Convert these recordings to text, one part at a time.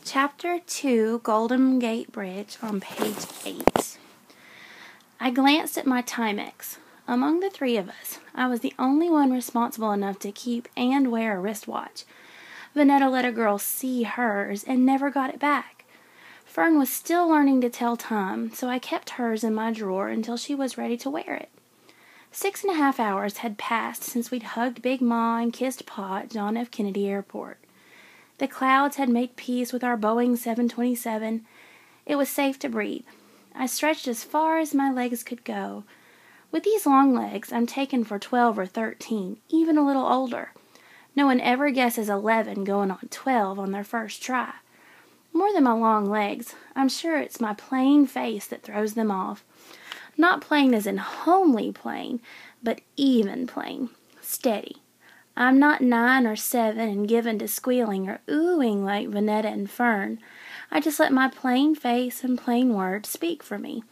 Chapter 2, Golden Gate Bridge, on page 8. I glanced at my Timex. Among the three of us, I was the only one responsible enough to keep and wear a wristwatch. Vanetta let a girl see hers and never got it back. Fern was still learning to tell time, so I kept hers in my drawer until she was ready to wear it. 6.5 hours had passed since we'd hugged Big Ma and kissed Pa at John F. Kennedy Airport. The clouds had made peace with our Boeing 727. It was safe to breathe. I stretched as far as my legs could go. With these long legs, I'm taken for 12 or 13, even a little older. No one ever guesses 11 going on 12 on their first try. More than my long legs, I'm sure it's my plain face that throws them off. Not plain as in homely plain, but even plain, steady. I'm not 9 or 7 and given to squealing or oohing like Vanetta and Fern. I just let my plain face and plain words speak for me.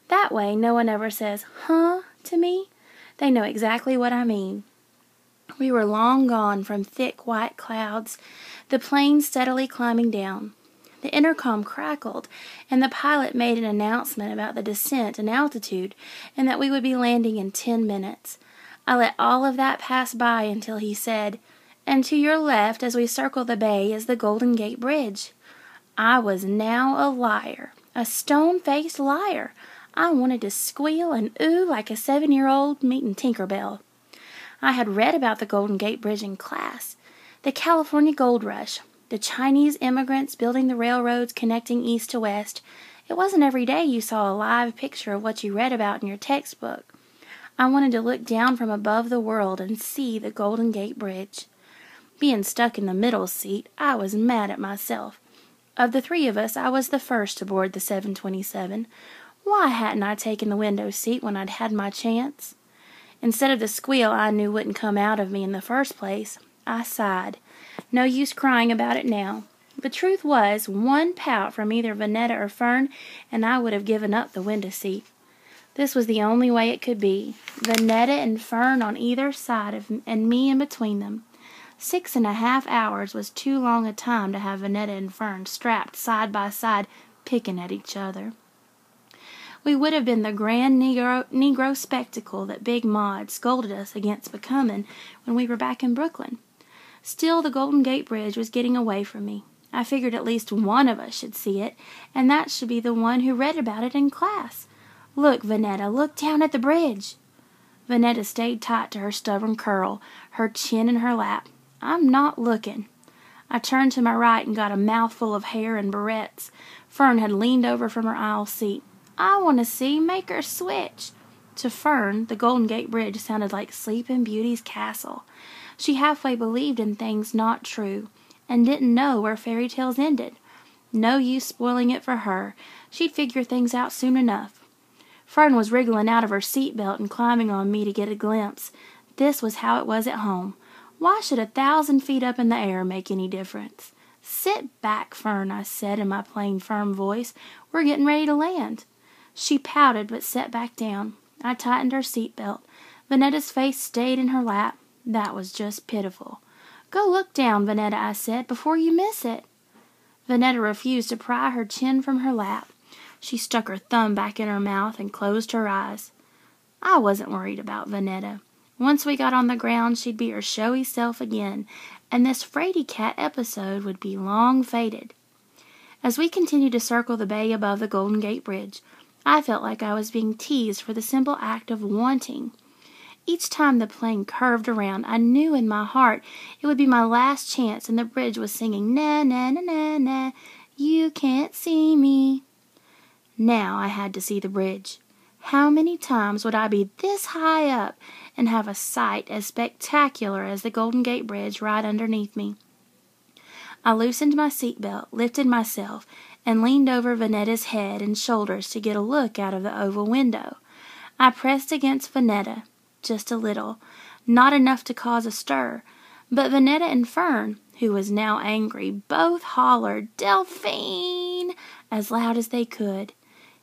That way no one ever says, "Huh?" to me. They know exactly what I mean. We were long gone from thick white clouds, the plane steadily climbing down. The intercom crackled, and the pilot made an announcement about the descent and altitude, and that we would be landing in 10 minutes. I let all of that pass by until he said, "And to your left as we circle the bay is the Golden Gate Bridge." I was now a liar, a stone-faced liar. I wanted to squeal and ooh like a 7-year-old meeting Tinker Bell. I had read about the Golden Gate Bridge in class. The California Gold Rush, the Chinese immigrants building the railroads connecting east to west. It wasn't every day you saw a live picture of what you read about in your textbook. I wanted to look down from above the world and see the Golden Gate Bridge. Being stuck in the middle seat, I was mad at myself. Of the three of us, I was the first to board the 727. Why hadn't I taken the window seat when I'd had my chance? Instead of the squeal I knew wouldn't come out of me in the first place, I sighed. No use crying about it now. The truth was, one pout from either Vanetta or Fern, and I would have given up the window seat. This was the only way it could be. Vanetta and Fern on either side and me in between them. 6.5 hours was too long a time to have Vanetta and Fern strapped side by side, picking at each other. We would have been the grand Negro spectacle that Big Ma had scolded us against becoming when we were back in Brooklyn. Still, the Golden Gate Bridge was getting away from me. I figured at least one of us should see it, and that should be the one who read about it in class. "Look, Vanetta, look down at the bridge." Vanetta stayed tight to her stubborn curl, her chin in her lap. "I'm not looking." I turned to my right and got a mouthful of hair and barrettes. Fern had leaned over from her aisle seat. "I want to see. Make her switch." To Fern, the Golden Gate Bridge sounded like Sleeping Beauty's castle. She halfway believed in things not true, and didn't know where fairy tales ended. No use spoiling it for her. She'd figure things out soon enough. Fern was wriggling out of her seatbelt and climbing on me to get a glimpse. This was how it was at home. Why should 1,000 feet up in the air make any difference? "Sit back, Fern," I said in my plain, firm voice. "We're getting ready to land." She pouted but sat back down. I tightened her seatbelt. Vanetta's face stayed in her lap. That was just pitiful. "Go look down, Vanetta," I said, "before you miss it." Vanetta refused to pry her chin from her lap. She stuck her thumb back in her mouth and closed her eyes. I wasn't worried about Vanetta. Once we got on the ground, she'd be her showy self again, and this fraidy cat episode would be long faded. As we continued to circle the bay above the Golden Gate Bridge, I felt like I was being teased for the simple act of wanting. Each time the plane curved around, I knew in my heart it would be my last chance, and the bridge was singing, "Na, na, na, na, na, you can't see me." Now I had to see the bridge. How many times would I be this high up and have a sight as spectacular as the Golden Gate Bridge right underneath me? I loosened my seatbelt, lifted myself, and leaned over Vanetta's head and shoulders to get a look out of the oval window. I pressed against Vanetta, just a little, not enough to cause a stir, but Vanetta and Fern, who was now angry, both hollered, "Delphine!" as loud as they could.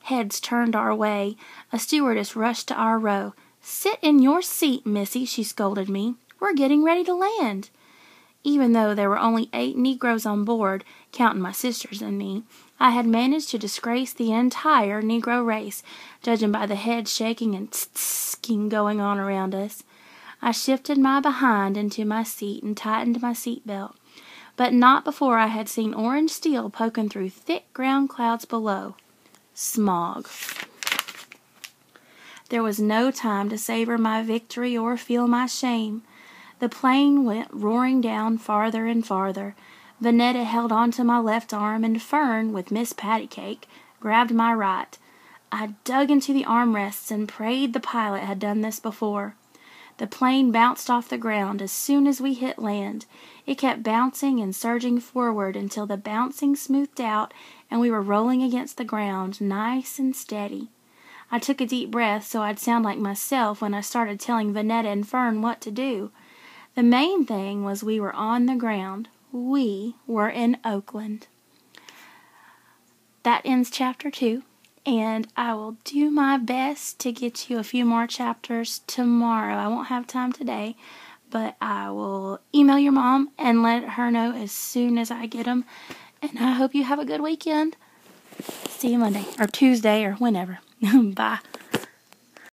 Heads turned our way. A stewardess rushed to our row. "Sit in your seat, missy," she scolded me. "We're getting ready to land." Even though there were only 8 Negroes on board, counting my sisters and me, I had managed to disgrace the entire Negro race, judging by the head shaking and tsk-tsking going on around us. I shifted my behind into my seat and tightened my seat belt, but not before I had seen orange steel poking through thick ground clouds below. Smog. There was no time to savor my victory or feel my shame. The plane went roaring down farther and farther. Vanetta held on to my left arm, and Fern, with Miss Pattycake, grabbed my right. I dug into the armrests and prayed the pilot had done this before. The plane bounced off the ground as soon as we hit land. It kept bouncing and surging forward until the bouncing smoothed out and we were rolling against the ground, nice and steady. I took a deep breath so I'd sound like myself when I started telling Vanetta and Fern what to do. The main thing was we were on the ground. We were in Oakland. That ends chapter 2. And I will do my best to get you a few more chapters tomorrow. I won't have time today, but I will email your mom and let her know as soon as I get them. And I hope you have a good weekend. See you Monday or Tuesday or whenever. Bye.